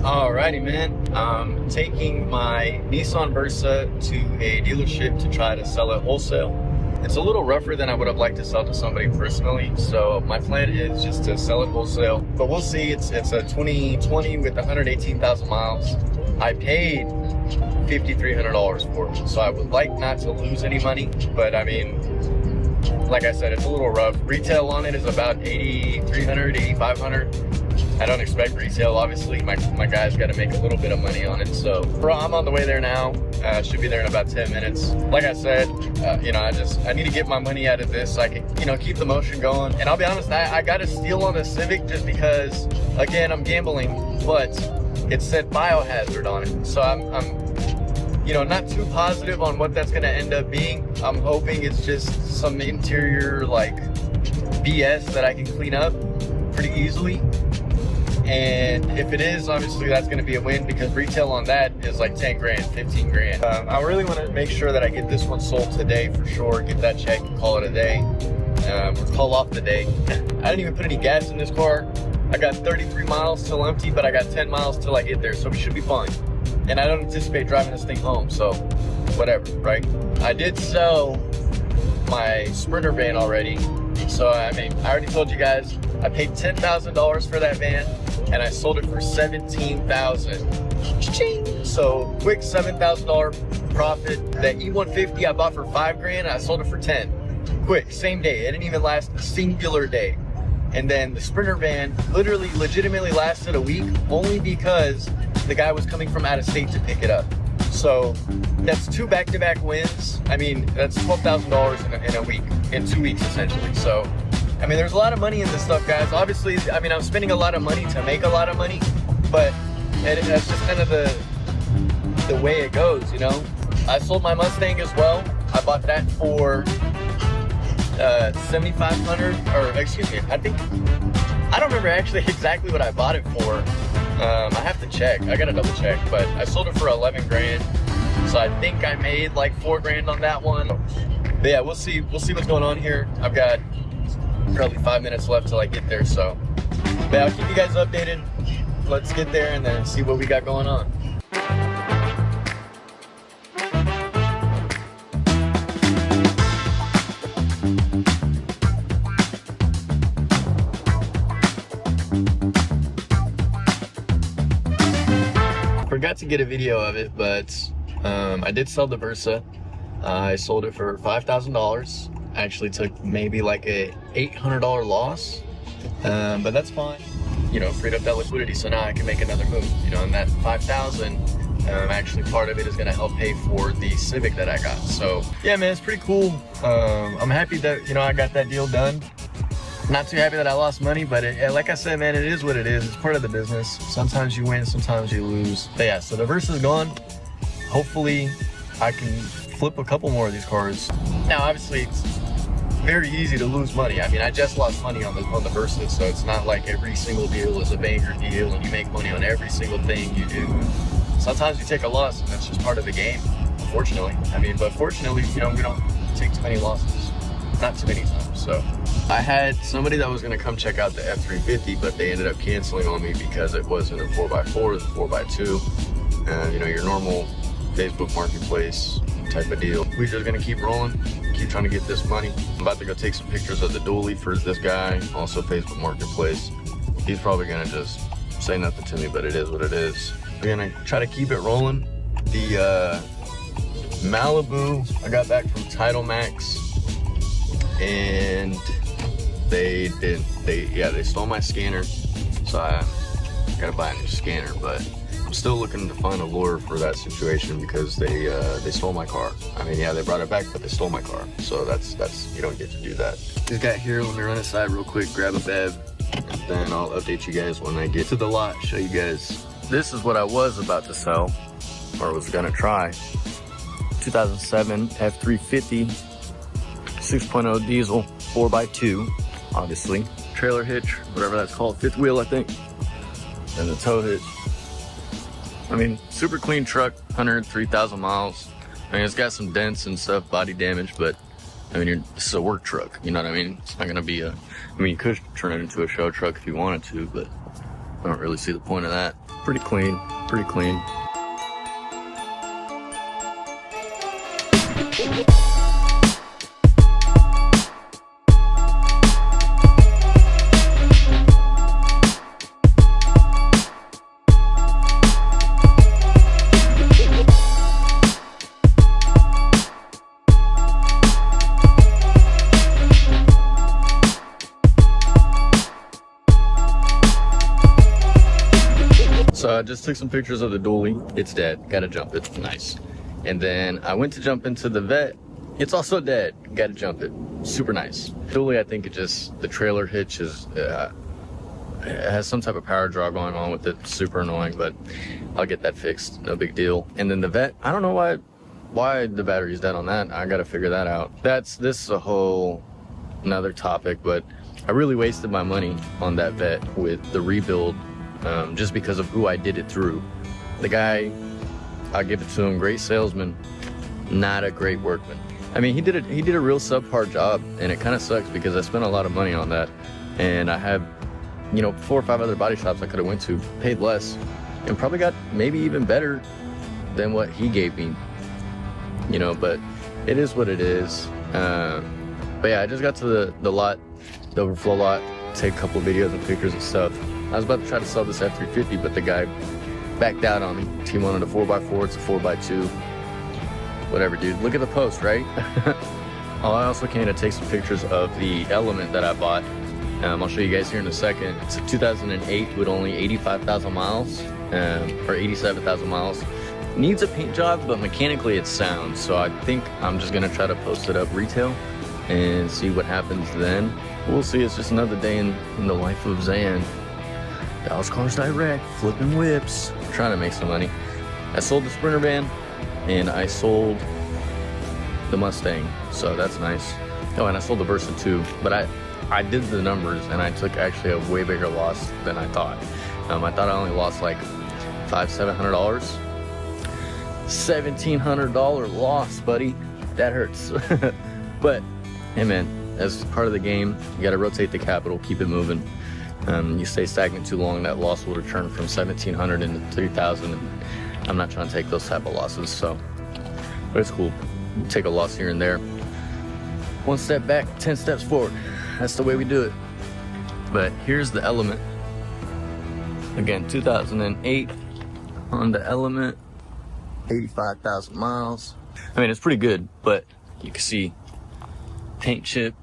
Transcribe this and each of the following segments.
Alrighty, man. I'm taking my Nissan Versa to a dealership to try to sell it wholesale. It's a little rougher than I would have liked to sell to somebody personally, so my plan is just to sell it wholesale. But we'll see. It's a 2020 with 118,000 miles. I paid $5,300 for it, so I would like not to lose any money. But I mean, like I said, it's a little rough. Retail on it is about 8,300, 8,500. I don't expect resale, obviously. My guy's got to make a little bit of money on it. So I'm on the way there now. Should be there in about 10 minutes. Like I said, I need to get my money out of this so I can, keep the motion going. And I'll be honest, I got a steal on the Civic just because, again, I'm gambling, but it said biohazard on it. So I'm not too positive on what that's going to end up being. I'm hoping it's just some interior, like, BS that I can clean up pretty easily. And if it is, obviously that's going to be a win because retail on that is like 10 grand, 15 grand. I really want to make sure that I get this one sold today for sure. Get that check and call it a day. Let's call off the day. I didn't even put any gas in this car. I got 33 miles till empty, but I got 10 miles till I get there, so we should be fine. And I don't anticipate driving this thing home, so whatever, right? I did sell my Sprinter van already. So, I already told you guys, I paid $10,000 for that van, and I sold it for $17,000. Cha-ching! So, quick $7,000 profit. That E150 I bought for $5 grand, I sold it for 10. Quick, same day. It didn't even last a singular day. And then the Sprinter van legitimately lasted a week, only because the guy was coming from out of state to pick it up. So that's 2 back-to-back wins. That's $12,000 in a week, in 2 weeks essentially. So, there's a lot of money in this stuff, guys. Obviously, I'm spending a lot of money to make a lot of money, but that's just kind of the way it goes, I sold my Mustang as well. I bought that for $7,500, or excuse me, I don't remember actually exactly what I bought it for. I have to check. I gotta double check, but I sold it for 11 grand. So I think I made like 4 grand on that one. But yeah, we'll see what's going on here. I've got probably 5 minutes left till I get there. So, but I'll keep you guys updated. Let's get there and then see what we got going on. Forgot to get a video of it, but I did sell the Versa. I sold it for $5,000. Actually took maybe like a $800 loss, but that's fine. Freed up that liquidity, so now I can make another move. And that $5,000, actually part of it is going to help pay for the Civic that I got. So yeah, man, it's pretty cool. I'm happy that I got that deal done. Not too happy that I lost money, but like I said, man, it is what it is. It's part of the business. Sometimes you win, sometimes you lose. But yeah, so the Versa's gone. Hopefully, I can flip a couple more of these cars. Now, obviously, it's very easy to lose money. I just lost money on the Versa, so it's not like every single deal is a banger deal and you make money on every single thing you do. Sometimes you take a loss, and that's just part of the game, unfortunately. But fortunately, we don't take too many losses. Not too many times, so. I had somebody that was gonna come check out the F-350, but they ended up canceling on me because it wasn't a 4x4, it was a 4x2. Your normal Facebook marketplace type of deal. We're just gonna keep rolling, keep trying to get this money. I'm about to go take some pictures of the dually for this guy, also Facebook marketplace. He's probably gonna just say nothing to me, but it is what it is. We're gonna try to keep it rolling. The Malibu, I got back from Title Max, and they stole my scanner, so I gotta buy a new scanner. But I'm still looking to find a lure for that situation because they stole my car. Yeah, they brought it back, but they stole my car, so that's you don't get to do that. This guy here, let me run aside real quick, grab a bev, and then I'll update you guys when I get to the lot, show you guys. This is what I was about to sell, or was gonna try. 2007 F-350 6.0 diesel 4x2, obviously. Trailer hitch, whatever that's called, 5th wheel, I think. And the tow hitch. Super clean truck, 103,000 miles. It's got some dents and stuff, body damage, but this is a work truck, you know what I mean? It's not gonna be you could turn it into a show truck if you wanted to, but I don't really see the point of that. pretty clean, pretty clean. So I just took some pictures of the dually. It's dead. Gotta jump it. Nice. And then I went to jump into the vet. It's also dead. Gotta jump it. Super nice. Dually, I think it just, the trailer hitch is, it has some type of power draw going on with it. Super annoying, but I'll get that fixed. No big deal. And then the vet, I don't know why the battery's dead on that. I gotta figure that out. This is a whole another topic, but I really wasted my money on that vet with the rebuild. Just because of who I did it through. The guy, I'll give it to him, great salesman, not a great workman. I mean, he did a real subpar job, and it kind of sucks because I spent a lot of money on that, and I have, 4 or 5 other body shops I could have went to, paid less, and probably got maybe even better than what he gave me. But it is what it is. But yeah, I just got to the lot, the overflow lot, take a couple of videos and pictures and stuff. I was about to try to sell this F350, but the guy backed out on me. He wanted a 4x4, it's a 4x2. Whatever, dude. Look at the post, right? I also came to take some pictures of the Element that I bought. I'll show you guys here in a second. It's a 2008 with only 85,000 miles, or 87,000 miles. Needs a paint job, but mechanically it's sound. So I think I'm just gonna try to post it up retail and see what happens then. We'll see. It's just another day in the life of Zan. Dallas Cars Direct, flipping whips, trying to make some money. I sold the Sprinter van and I sold the Mustang, so that's nice. Oh, and I sold the Versa too, but I did the numbers and I took actually a way bigger loss than I thought. I thought I only lost like $700. $1,700 loss, buddy. That hurts. But hey man, as part of the game, you gotta rotate the capital, keep it moving. You stay stagnant too long, that loss will return from 1,700 into 3,000. And I'm not trying to take those type of losses, so. But it's cool. You take a loss here and there. 1 step back, 10 steps forward. That's the way we do it. But here's the Element. Again, 2008 on the Element. 85,000 miles. I mean, it's pretty good, but you can see paint chip.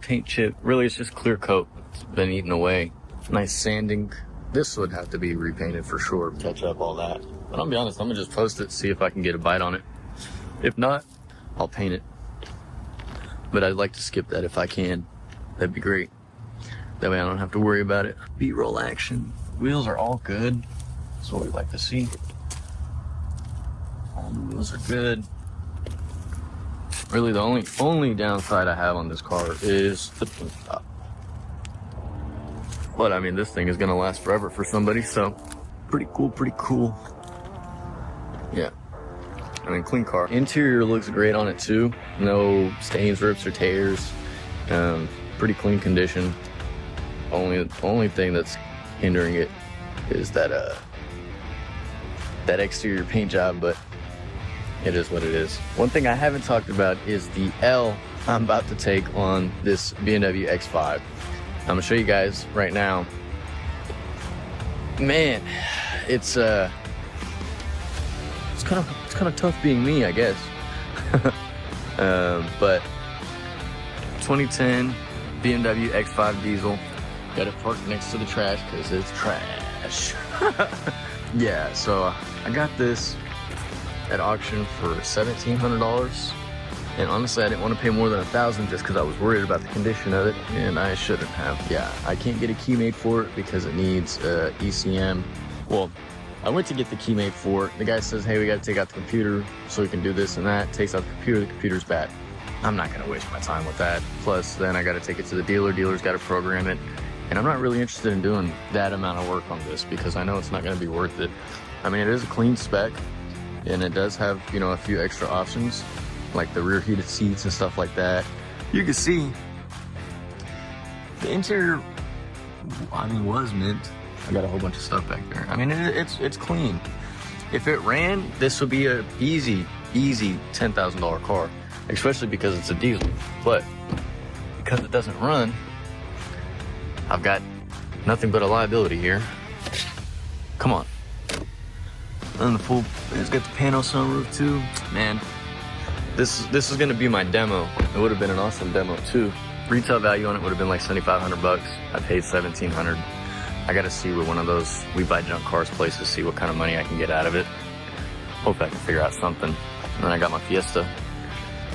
Really, it's just clear coat. It's been eaten away. Nice sanding. This would have to be repainted for sure, touch up all that. But I'll be honest, I'm gonna just post it, see if I can get a bite on it. If not, I'll paint it. But I'd like to skip that if I can. That'd be great. That way I don't have to worry about it. B-roll action. Wheels are all good. That's what we like to see. All the wheels are good. Really, the only downside I have on this car is the paint job. But I mean, this thing is gonna last forever for somebody, so pretty cool. Yeah, I mean, clean car. Interior looks great on it too. No stains, rips, or tears. Pretty clean condition. Only thing that's hindering it is that exterior paint job, but it is what it is. One thing I haven't talked about is the L I'm about to take on this BMW X5. I'm gonna show you guys right now. Man, it's kind of tough being me, I guess. But 2010 BMW X5 diesel. Got it parked next to the trash because it's trash. Yeah, so I got this at auction for $1,700. And honestly, I didn't want to pay more than $1,000 just because I was worried about the condition of it, and I shouldn't have. Yeah, I can't get a key made for it because it needs ECM. Well, I went to get the key made for it. The guy says, hey, we got to take out the computer so we can do this and that. Takes out the computer's bad. I'm not going to waste my time with that. Plus, then I got to take it to the dealer. Dealer's got to program it. And I'm not really interested in doing that amount of work on this because I know it's not going to be worth it. I mean, it is a clean spec, and it does have, a few extra options, like the rear heated seats and stuff like that. You can see the interior, I mean, was mint. I got a whole bunch of stuff back there. I mean, it's clean. If it ran, this would be a easy $10,000 car, especially because it's a diesel. But because it doesn't run, I've got nothing but a liability here. Come on. And the full, it's got the panel sunroof too. Man, this is gonna be my demo. It would have been an awesome demo too. Retail value on it would have been like 7,500 bucks. I paid 1,700. I gotta see what one of those we buy junk cars places, see what kind of money I can get out of it. Hope I can figure out something. And then I got my Fiesta.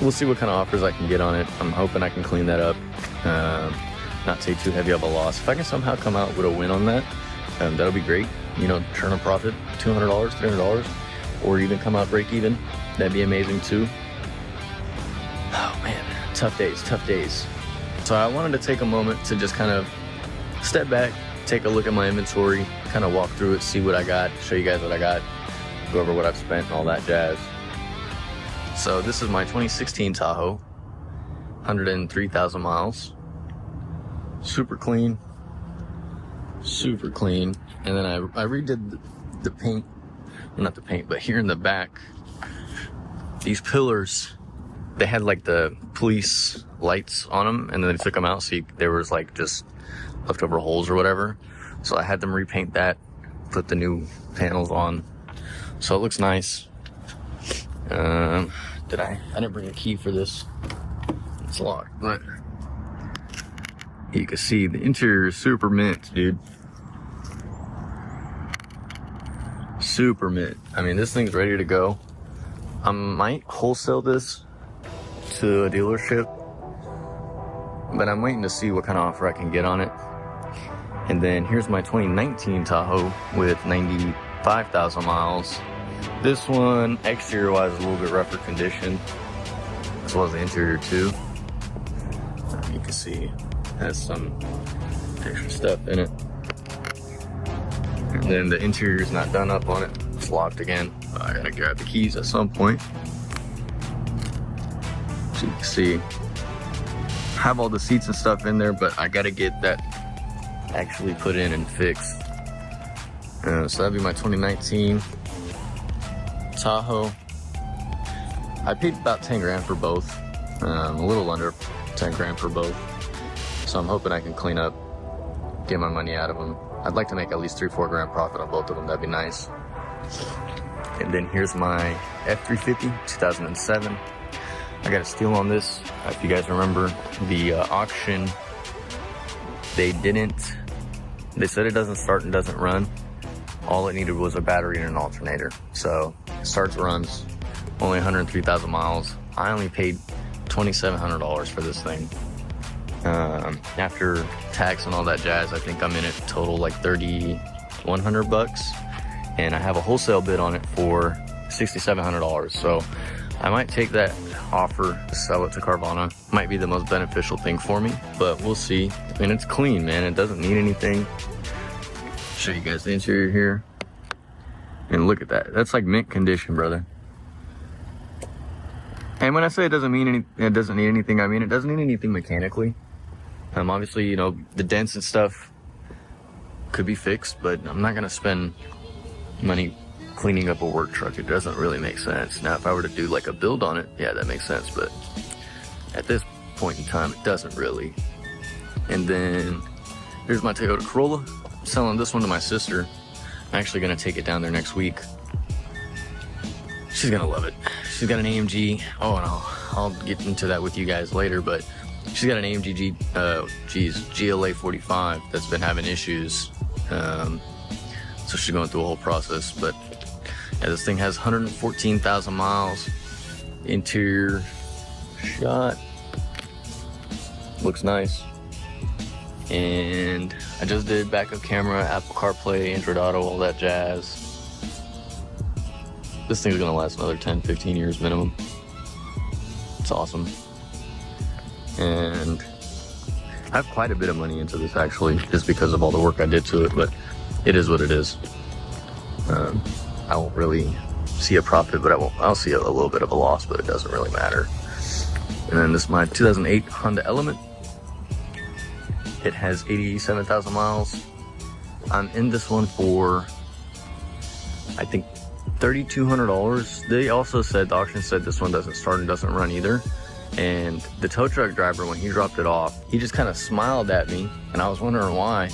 We'll see what kind of offers I can get on it. I'm hoping I can clean that up. Not take too heavy of a loss. If I can somehow come out with a win on that, that'll be great. You know, turn a profit, $200, $300, or even come out break even. That'd be amazing too. Oh man, tough days, tough days. So I wanted to take a moment to just kind of step back, take a look at my inventory, kind of walk through it, see what I got, show you guys what I got, go over what I've spent and all that jazz. So this is my 2016 Tahoe, 103,000 miles. Super clean, super clean. And then I redid the paint, well, not the paint, but here in the back, these pillars, they had like the police lights on them, and then they took them out, so there was like just leftover holes or whatever. So I had them repaint that, put the new panels on, so it looks nice. I didn't bring a key for this. It's locked, but you can see the interior is super mint, dude. Super mint. I mean, this thing's ready to go. I might wholesale this to a dealership, but I'm waiting to see what kind of offer I can get on it. And then here's my 2019 Tahoe with 95,000 miles. This one, exterior wise, is a little bit rougher condition, as well as the interior too. You can see has some extra stuff in it. And then the interior is not done up on it. It's locked again. I gotta grab the keys at some point. So you can see, I have all the seats and stuff in there, but I gotta get that actually put in and fixed. So that'd be my 2019 Tahoe. I paid about 10 grand for both. A little under 10 grand for both. So I'm hoping I can clean up, get my money out of them. I'd like to make at least 3-4 grand profit on both of them. That'd be nice. And then here's my F350 2007. I got a steal on this. If you guys remember the auction, they said it doesn't start and doesn't run. All it needed was a battery and an alternator. So it starts, runs, only 103,000 miles. I only paid $2,700 for this thing. After tax and all that jazz, I think I'm in it total like 3,100 bucks, and I have a wholesale bid on it for $6,700. So I might take that offer to sell it to Carvana. Might be the most beneficial thing for me, but we'll see. I mean, it's clean, man. It doesn't need anything. Show you guys the interior here, and look at that. That's like mint condition, brother. And when I say it doesn't need anything, I mean it doesn't need anything mechanically. Obviously, you know, the dents and stuff could be fixed, but I'm not gonna spend money cleaning up a work truck. It doesn't really make sense. Now, if I were to do like a build on it, yeah, that makes sense, but at this point in time, it doesn't really. And then here's my Toyota Corolla. I'm selling this one to my sister. I'm actually gonna take it down there next week. She's gonna love it. She's got an AMG. Oh, and I'll get into that with you guys later, but she's got an AMG GLA 45 that's been having issues. So she's going through a whole process, but yeah, this thing has 114,000 miles. Interior shot. Looks nice. And I just did backup camera, Apple CarPlay, Android Auto, all that jazz. This thing's gonna last another 10, 15 years minimum. It's awesome. And I have quite a bit of money into this actually, just because of all the work I did to it, but it is what it is. I won't really see a profit, but I'll see a little bit of a loss, but it doesn't really matter. And then this is my 2008 Honda Element. It has 87,000 miles. I'm in this one for, I think, $3,200. They also said, the auction said this one doesn't start and doesn't run either. And the tow truck driver, when he dropped it off, he just kind of smiled at me, and I was wondering why.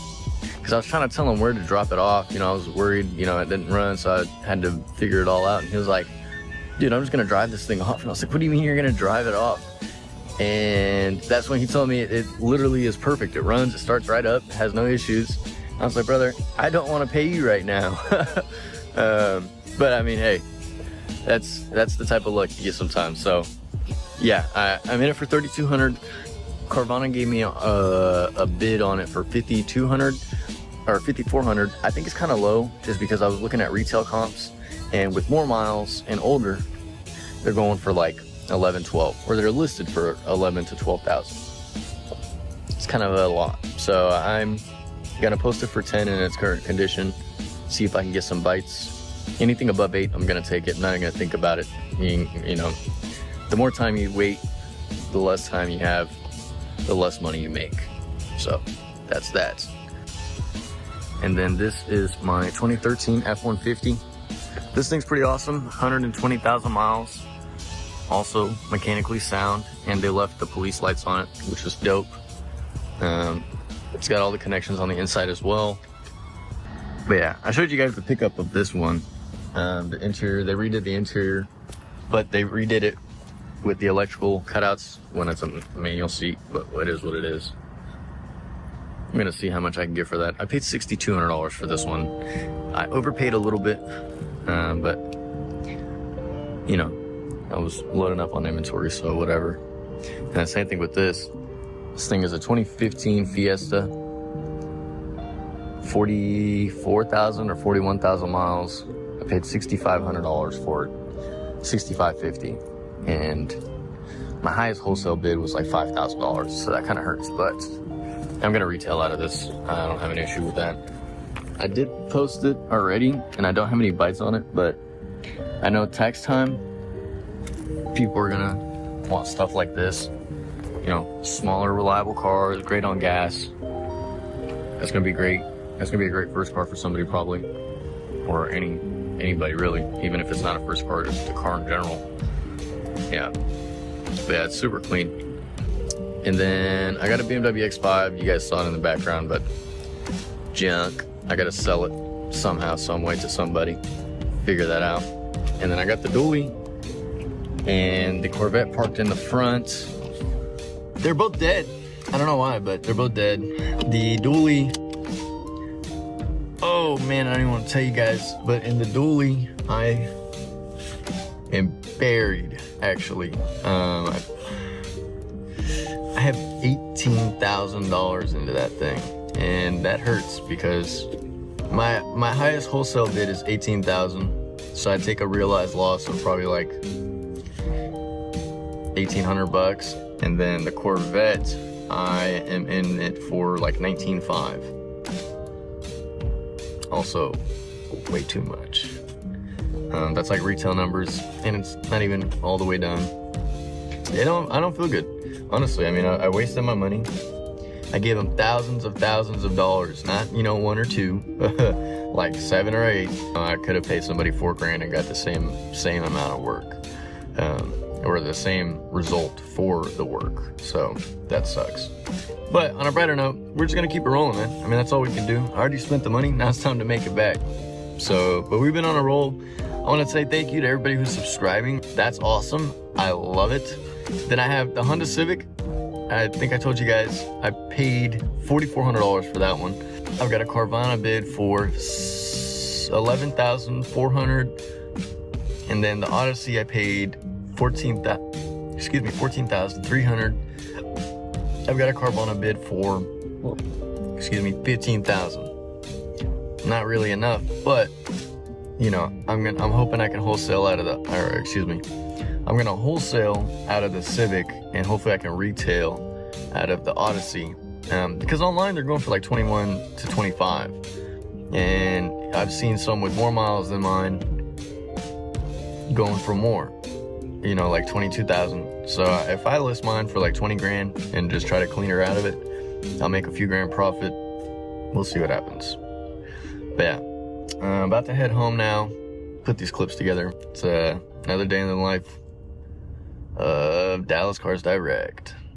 Because I was trying to tell him where to drop it off. You know, I was worried, you know, it didn't run, so I had to figure it all out. And he was like, dude, I'm just gonna drive this thing off. And I was like, what do you mean you're gonna drive it off? And that's when he told me it literally is perfect. It runs, it starts right up, has no issues. I was like, brother, I don't want to pay you right now. But I mean, hey, that's the type of luck you get sometimes. So yeah, I'm in it for $3,200. Carvana gave me a bid on it for $5,200 or $5,400. I think it's kind of low just because I was looking at retail comps, and with more miles and older, they're going for like 11, 12, or they're listed for 11 to 12,000. It's kind of a lot. So I'm gonna post it for 10 in its current condition, see if I can get some bites. Anything above 8, I'm gonna take it. I'm not even gonna think about it. You know, the more time you wait, the less time you have, the less money you make. So that's that. And then this is my 2013 F-150. This thing's pretty awesome, 120,000 miles. Also mechanically sound, and they left the police lights on it, which is dope. It's got all the connections on the inside as well. But yeah, I showed you guys the pickup of this one. The interior, they redid the interior, but they redid it with the electrical cutouts when it's a manual seat, but it is what it is. I'm gonna see how much I can get for that. I paid $6,200 for this one. I overpaid a little bit, but you know, I was loading up on inventory, so whatever. And the same thing with this. This thing is a 2015 Fiesta, 44,000 or 41,000 miles. I paid $6,500 for it, $6,550, and my highest wholesale bid was like $5,000, so that kind of hurts, but I'm gonna retail out of this. I don't have an issue with that. I did post it already, and I don't have any bites on it, but I know tax time, people are gonna want stuff like this. You know, smaller, reliable cars, great on gas. That's gonna be great. That's gonna be a great first car for somebody probably, or anybody really, even if it's not a first car, just a car in general. Yeah, but yeah, it's super clean. And then I got a BMW X5. You guys saw it in the background, but junk. I gotta sell it somehow, some way to somebody. Figure that out. And then I got the dually and the Corvette parked in the front. They're both dead. I don't know why, but they're both dead. The dually, oh man, I don't even want to tell you guys, but in the dually, I am buried, actually. I have $18,000 into that thing, and that hurts because my highest wholesale bid is $18,000, so I take a realized loss of probably like $1,800. And then the Corvette, I am in it for like $19,500. Also, way too much. That's like retail numbers, and it's not even all the way done. I don't feel good, honestly. I mean, I wasted my money. I gave them thousands of dollars, not, you know, 1 or 2, like 7 or 8. I could have paid somebody $4,000 and got the same amount of work. Or the same result for the work. So that sucks. But on a brighter note, we're just gonna keep it rolling, man. I mean, that's all we can do. I already spent the money, now it's time to make it back. So, but we've been on a roll. I wanna say thank you to everybody who's subscribing. That's awesome, I love it. Then I have the Honda Civic. I think I told you guys, I paid $4,400 for that one. I've got a Carvana bid for $11,400. And then the Odyssey I paid $14,300. I've got a Carvana bid for, $15,000. Not really enough, but you know, I'm hoping I can wholesale out of the, I'm gonna wholesale out of the Civic, and hopefully I can retail out of the Odyssey. Because online they're going for like 21 to 25, and I've seen some with more miles than mine going for more. You know, like 22,000. So if I list mine for like 20 grand and just try to clean her out of it, I'll make a few grand profit. We'll see what happens. But yeah, I'm about to head home now, put these clips together. It's another day in the life of Dallas Cars Direct.